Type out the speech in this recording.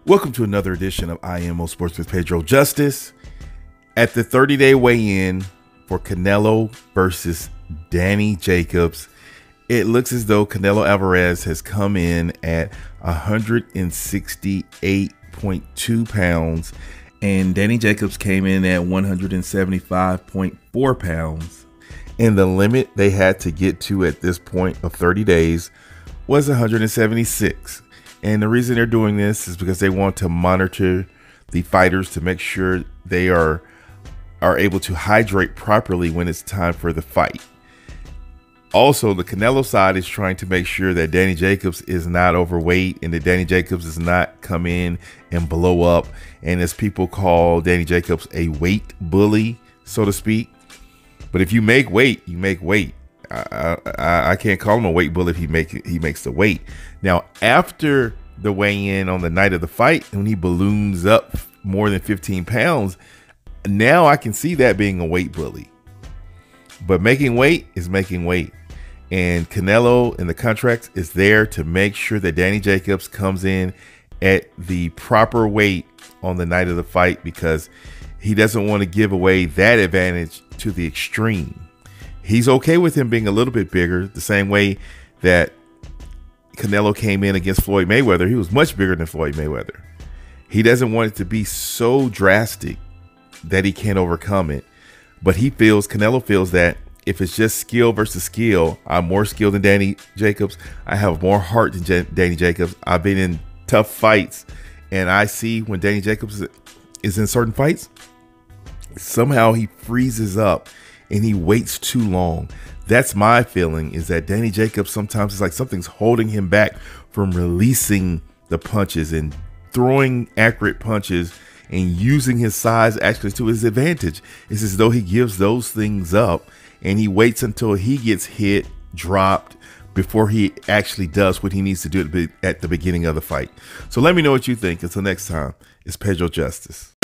Welcome to another edition of IMO Sports with Pedro Justice. At the 30-day weigh-in for Canelo versus Danny Jacobs, it looks as though Canelo Alvarez has come in at 168.2 pounds, and Danny Jacobs came in at 175.4 pounds. And the limit they had to get to at this point of 30 days was 176. And the reason they're doing this is because they want to monitor the fighters to make sure they are able to hydrate properly when it's time for the fight. Also, the Canelo side is trying to make sure that Danny Jacobs is not overweight and that Danny Jacobs does not come in and blow up. And as people call Danny Jacobs a weight bully, so to speak. But if you make weight, you make weight. I can't call him a weight bully if he makes the weight. Now, after the weigh-in on the night of the fight, when he balloons up more than 15 pounds, now I can see that being a weight bully. But making weight is making weight. And Canelo in the contract is there to make sure that Danny Jacobs comes in at the proper weight on the night of the fight, because he doesn't want to give away that advantage to the extreme. He's okay with him being a little bit bigger, the same way that Canelo came in against Floyd Mayweather. He was much bigger than Floyd Mayweather. He doesn't want it to be so drastic that he can't overcome it. But Canelo feels that if it's just skill versus skill, I'm more skilled than Danny Jacobs. I have more heart than Danny Jacobs. I've been in tough fights, and I see when Danny Jacobs is in certain fights, somehow he freezes up and he waits too long. That's my feeling, is that Danny Jacobs sometimes is like something's holding him back from releasing the punches and throwing accurate punches and using his size actually to his advantage. It's as though he gives those things up and he waits until he gets hit, dropped, before he actually does what he needs to do at the beginning of the fight. So let me know what you think. Until next time, it's Pedro Justice.